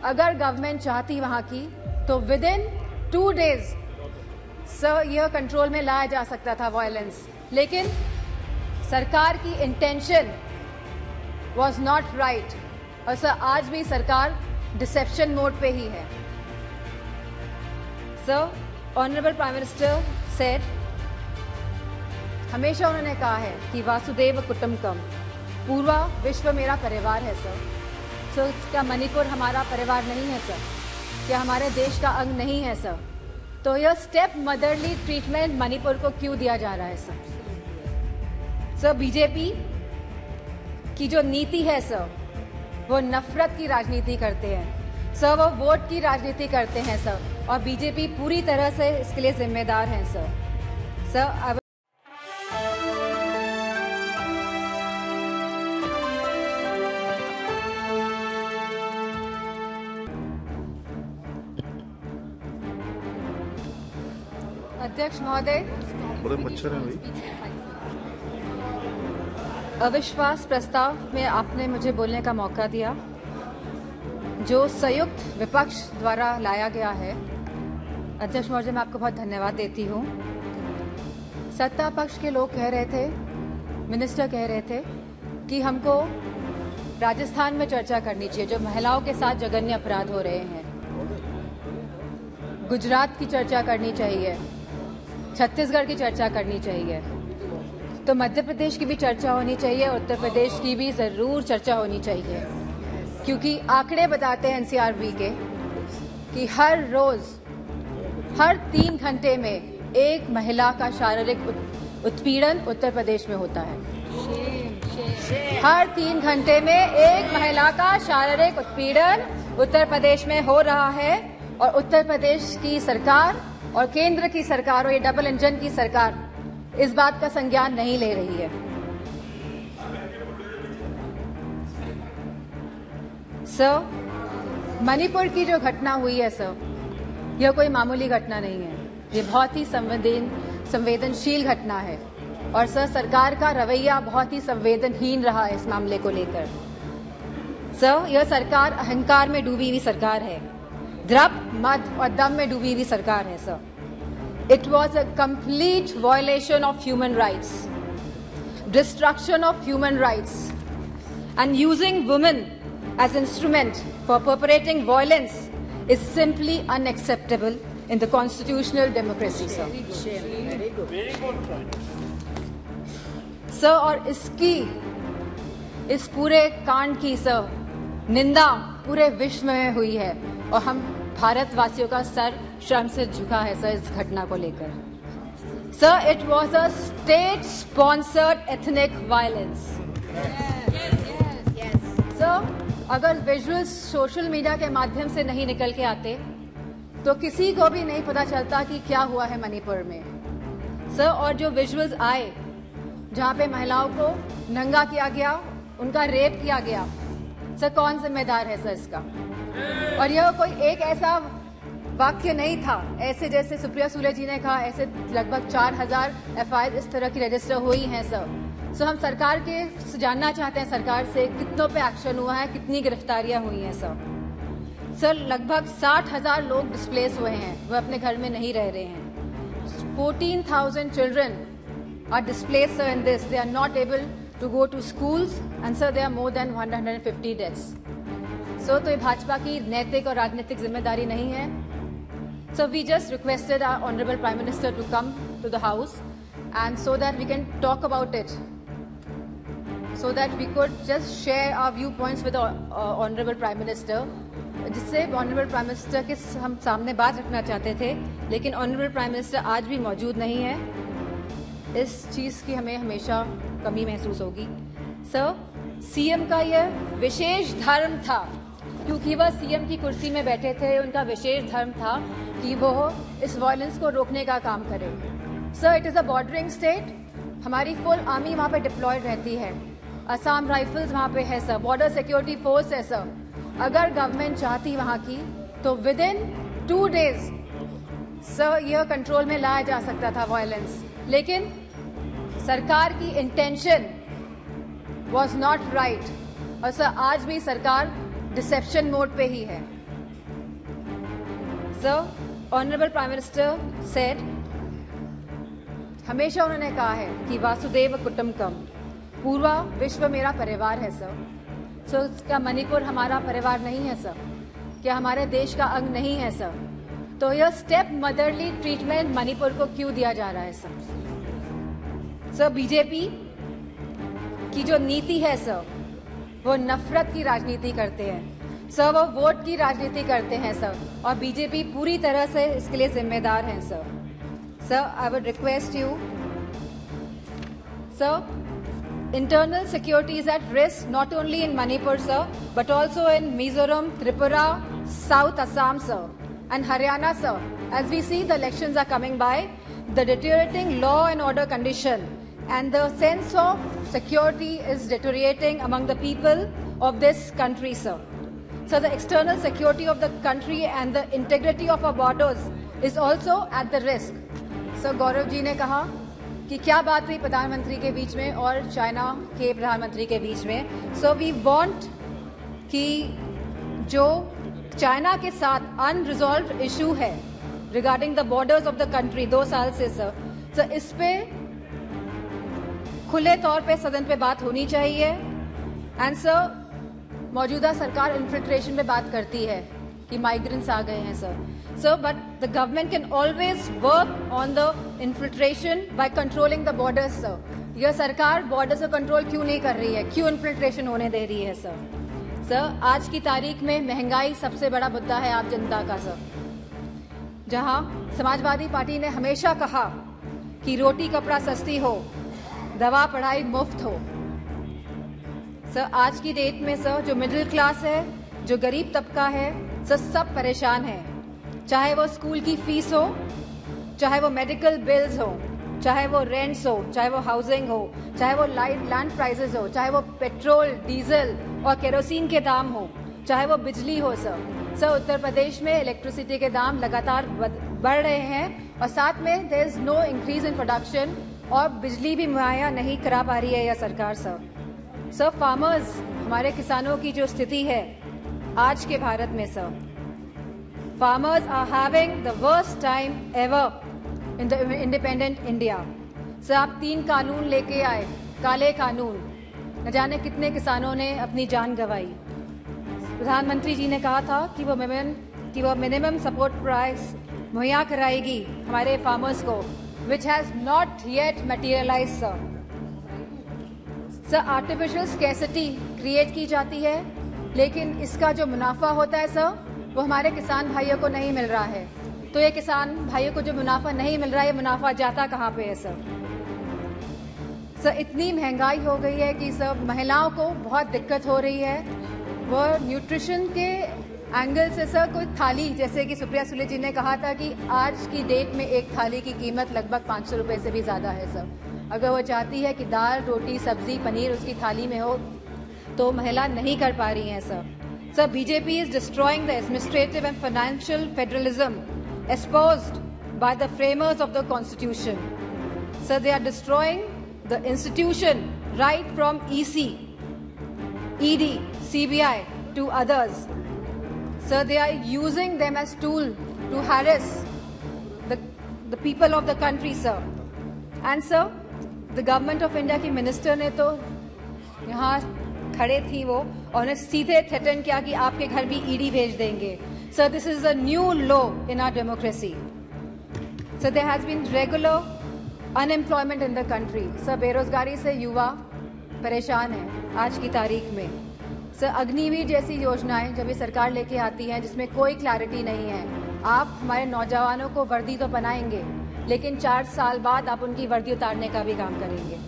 अगर गवर्नमेंट चाहती वहां की तो विद इन 2 days सर यह कंट्रोल में लाया जा सकता था वायलेंस, लेकिन सरकार की इंटेंशन वॉज नॉट राइट और सर आज भी सरकार डिसेप्शन मोड पे ही है। Sir honourable prime minister said, हमेशा उन्होंने कहा है कि वासुदेव कुटुंबकम, पूरा विश्व मेरा परिवार है सर। सो क्या मणिपुर हमारा परिवार नहीं है सर? क्या हमारे देश का अंग नहीं है सर? तो यह स्टेप मदरली ट्रीटमेंट मणिपुर को क्यों दिया जा रहा है सर? सर बीजेपी की जो नीति है सर, वो नफरत की राजनीति करते हैं सर, वो वोट की राजनीति करते हैं सर, और बीजेपी पूरी तरह से इसके लिए जिम्मेदार है सर। सर अध्यक्ष महोदय, बड़े मच्छर हैं भाई। अविश्वास प्रस्ताव में आपने मुझे बोलने का मौका दिया, जो संयुक्त विपक्ष द्वारा लाया गया है। अध्यक्ष महोदय, मैं आपको बहुत धन्यवाद देती हूँ। सत्ता पक्ष के लोग कह रहे थे, मिनिस्टर कह रहे थे कि हमको राजस्थान में चर्चा करनी चाहिए, जो महिलाओं के साथ जघन्य अपराध हो रहे हैं। गुजरात की चर्चा करनी चाहिए, छत्तीसगढ़ की चर्चा करनी चाहिए, तो मध्य प्रदेश की भी चर्चा होनी चाहिए, उत्तर प्रदेश की भी जरूर चर्चा होनी चाहिए, क्योंकि आंकड़े बताते हैं एनसीआरबी के कि हर रोज हर 3 घंटे में एक महिला का शारीरिक उत्पीड़न उत्तर प्रदेश में होता है। हर 3 घंटे में एक महिला का शारीरिक उत्पीड़न उत्तर प्रदेश में हो रहा है, और उत्तर प्रदेश की सरकार और केंद्र की सरकार और ये डबल इंजन की सरकार इस बात का संज्ञान नहीं ले रही है। सर, मणिपुर की जो घटना हुई है सर, यह कोई मामूली घटना नहीं है, ये बहुत ही संवेदनशील घटना है, और सर सरकार का रवैया बहुत ही संवेदनहीन रहा है इस मामले को लेकर। सर, यह सरकार अहंकार में डूबी हुई सरकार है, द्रव्य, मद और दम में डूबी हुई सरकार है sir. It was a complete violation of human rights, destruction of human rights, and using women as instrument for perpetrating violence is simply unacceptable in the constitutional democracy sir. Sir, और इस पूरे कांड की सर निंदा पूरे विश्व में हुई है, और हम भारतवासियों का सर शर्म से झुका है सर इस घटना को लेकर। Sir, it was a state sponsored ethnic violence. Sir, अगर विजुअल्स सोशल मीडिया के माध्यम से नहीं निकल के आते तो किसी को भी नहीं पता चलता कि क्या हुआ है मणिपुर में सर। और जो विजुअल्स आए जहां पे महिलाओं को नंगा किया गया, उनका रेप किया गया, सर कौन जिम्मेदार है सर इसका? और यह कोई एक ऐसा वाक्य नहीं था, ऐसे जैसे सुप्रिया सुले जी ने कहा, ऐसे लगभग 4000 एफआईआर इस तरह की रजिस्टर हुई हैं सर। सो हम सरकार के जानना चाहते हैं सरकार से कितनों पे एक्शन हुआ है, कितनी गिरफ्तारियां हुई हैं सर। सर, लगभग 60,000 लोग डिस्प्लेस हुए हैं, वो अपने घर में नहीं रह रहे हैं। 14,000 children are displaced sir in this, they are not able to go to schools, and sir there are more than 150 deaths. So तो ये भाजपा की नैतिक और राजनीतिक जिम्मेदारी नहीं है। So we just requested our honorable prime minister to come to the house, and so that we can talk about it, so that we could just share our viewpoints with the honorable prime minister, जिससे honorable prime minister के हम सामने बात रखना चाहते थे, लेकिन honorable prime minister आज भी मौजूद नहीं है। इस चीज की हमें हमेशा कमी महसूस होगी। सर, सीएम का यह विशेष धर्म था, क्योंकि वह सीएम की कुर्सी में बैठे थे, उनका विशेष धर्म था कि वो इस वायलेंस को रोकने का काम करें। Sir, it is a bordering state, हमारी फुल आर्मी वहां पे डिप्लॉयड रहती है, असम राइफल्स वहां पे है सर, बॉर्डर सिक्योरिटी फोर्स है सर। अगर गवर्नमेंट चाहती वहां की तो विद इन 2 days सर यह कंट्रोल में लाया जा सकता था वायलेंस, लेकिन सरकार की इंटेंशन वॉज नॉट राइट, और सर आज भी सरकार डिसेप्शन मोड पे ही है। Sir, Honorable Prime Minister said, हमेशा उन्होंने कहा है कि वासुदेव कुटुंबकम, पूरा विश्व मेरा परिवार है सर। सो क्या मणिपुर हमारा परिवार नहीं है सर? क्या हमारे देश का अंग नहीं है सर? तो यह स्टेप मदरली ट्रीटमेंट मणिपुर को क्यों दिया जा रहा है सर? सर, बीजेपी की जो नीति है सर, वो नफरत की राजनीति करते हैं सर, वो वोट की राजनीति करते हैं सर, और बीजेपी पूरी तरह से इसके लिए जिम्मेदार है sir. Sir, I would request you sir, internal security is at risk not only in Manipur sir, but also in Mizoram, Tripura, South Assam sir, and Haryana sir. As we see the elections are coming by, the deteriorating law and order condition and the sense of security is deteriorating among the people of this country sir. So the external security of the country and the integrity of our borders is also at the risk. So Gaurav ji ने कहा कि क्या बात हुई प्रधानमंत्री के बीच में और चाइना के प्रधानमंत्री के बीच में। सो वी वांट कि जो चाइना के साथ अनरिजॉल्व्ड इशू है regarding the borders of the country 2 साल से सर, इस पे खुले तौर पे सदन पे बात होनी चाहिए। एंड सर, मौजूदा सरकार इन्फिल्ट्रेशन पे बात करती है कि माइग्रेंट्स आ गए हैं sir, but the government can always work on the infiltration by controlling the borders sir. यह सरकार बॉर्डर्स को कंट्रोल क्यों नहीं कर रही है, क्यों इन्फिल्ट्रेशन होने दे रही है सर? आज की तारीख में महंगाई सबसे बड़ा मुद्दा है आम जनता का सर, जहां समाजवादी पार्टी ने हमेशा कहा कि रोटी कपड़ा सस्ती हो, दवा पढ़ाई मुफ्त हो। सर, आज की डेट में सर जो मिडिल क्लास है, जो गरीब तबका है सर, सब परेशान है। चाहे वो स्कूल की फीस हो, चाहे वो मेडिकल बिल्स हो, चाहे वो रेंट्स हो, चाहे वो हाउसिंग हो, चाहे वो लैंड प्राइसेस हो, चाहे वो पेट्रोल, डीजल और केरोसिन के दाम हो, चाहे वो बिजली हो सर, उत्तर प्रदेश में इलेक्ट्रिसिटी के दाम लगातार बढ़ रहे हैं और साथ में there is no increase in production और बिजली भी मुहैया नहीं करा पा रही है यह सरकार सर। फार्मर्स, हमारे किसानों की जो स्थिति है आज के भारत में sir, farmers are having the worst time ever in the independent India. Sir, आप 3 कानून लेके आए, काले कानून, न जाने कितने किसानों ने अपनी जान गंवाई। प्रधानमंत्री जी ने कहा था कि वो मिनिमम सपोर्ट प्राइस मुहैया कराएगी हमारे फार्मर्स को, which has not yet materialized sir. Artificial scarcity create की जाती है, लेकिन इसका जो मुनाफा होता है सर, वो हमारे किसान भाइयों को नहीं मिल रहा है। तो ये किसान भाइयों को जो मुनाफा नहीं मिल रहा है, ये मुनाफा जाता कहाँ पे है सर? इतनी महंगाई हो गई है कि सर महिलाओं को बहुत दिक्कत हो रही है। वो न्यूट्रिशन के एंगल से सर कोई थाली, जैसे कि सुप्रिया सुले जी ने कहा था कि आज की डेट में एक थाली की कीमत लगभग 500 रुपए से भी ज़्यादा है सर। अगर वो चाहती है कि दाल, रोटी, सब्जी, पनीर उसकी थाली में हो, तो महिला नहीं कर पा रही हैं sir. Sir, BJP is destroying the administrative and financial federalism espoused by the framers of the Constitution. Sir, they are destroying the institution right from EC, ED, CBI to others. Sir, they are using them as tool to harass the people of the country, sir. And sir, the government of India की minister ने तो यहाँ खड़े थी वो, और उन्हें सीधे थ्रेटन किया कि आपके घर भी ईडी भेज देंगे। Sir, this is a new law in our democracy. Sir, there has been regular unemployment in the country. Sir, बेरोजगारी से युवा परेशान है आज की तारीख में। सर, अग्निवीर जैसी योजनाएं जब ये सरकार लेके आती है जिसमें कोई क्लैरिटी नहीं है, आप हमारे नौजवानों को वर्दी तो बनाएंगे, लेकिन 4 साल बाद आप उनकी वर्दी उतारने का भी काम करेंगे।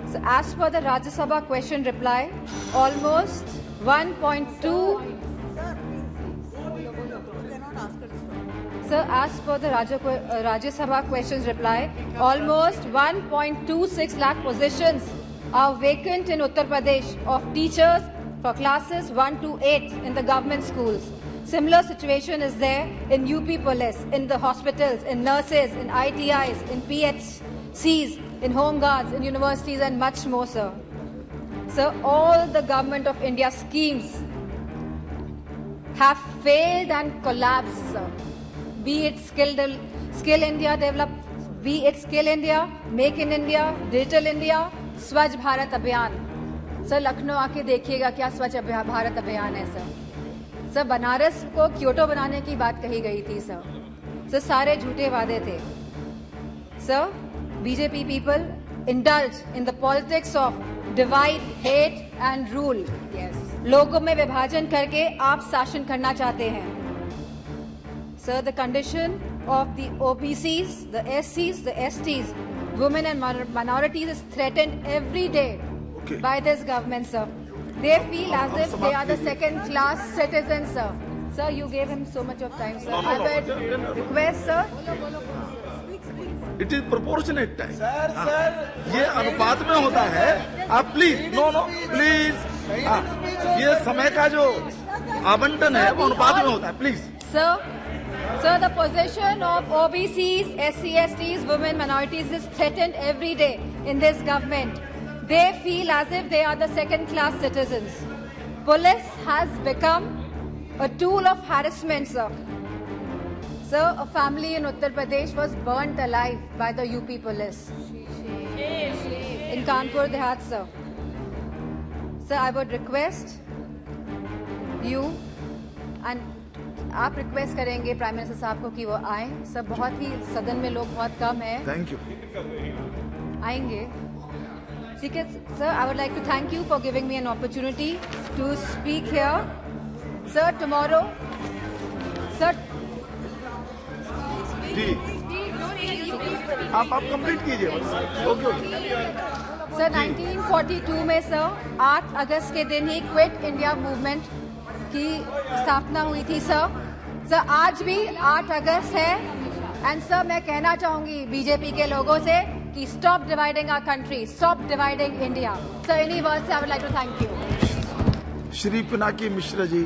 So, as per the Rajya Sabha question reply, almost 1.2. Sir, as per the Rajya Sabha questions reply, almost 1.26 lakh positions are vacant in Uttar Pradesh of teachers for classes 1 to 8 in the government schools. Similar situation is there in UP Police, in the hospitals, in nurses, in ITIs, in PHCs, in home guards, in universities and much more, sir. Sir, all the government of India schemes have failed and collapsed, sir. Be it Skill India develop, be it Skill India, Make in India, Digital India, स्वच्छ भारत अभियान. Sir Lucknow आके देखिएगा क्या स्वच्छ भारत अभियान है sir. Sir Banaras को Kyoto बनाने की बात कही गई थी सर. सर सारे झूठे वादे थे. Sir BJP people indulge in the politics of divide, hate and rule. Yes. लोगों में विभाजन करके आप शासन करना चाहते हैं. Sir, the condition of the OBCs, the SCs, the STs, women and minorities is threatened every day by this government, sir. They feel as if they are the second-class citizens, sir. Sir, you gave him so much of time, sir. I would request, sir. It is proportionate time. ये अनुपात में होता है. आप please please ये समय का जो आवंटन है वो अनुपात में होता है. Please Sir, the position of OBCs, SC/STs, women, minorities is threatened every day in this government. They feel as if they are the second-class citizens. Police has become a tool of harassment, sir. Sir, a family in Uttar Pradesh was burnt alive by the UP police in Kanpur Dehat, sir. Sir, I would request you and आप request करेंगे prime minister साहब को कि वो आए. Sir बहुत ही सदन में लोग बहुत कम है. Thank you. आएंगे. ठीक है sir. I would like to thank you for giving me an opportunity to speak here. Sir tomorrow sir आप कंप्लीट कीजिए. ओके. सर 1942 में सर 8 अगस्त के दिन ही क्विट इंडिया मूवमेंट की स्थापना हुई थी सर. सर आज भी 8 अगस्त है. एंड सर मैं कहना चाहूंगी बीजेपी के लोगों से कि stop dividing our country, stop dividing India. Sir इन्हीं वर्ड से I would like to thank you. Shri Pinaki Mishra ji.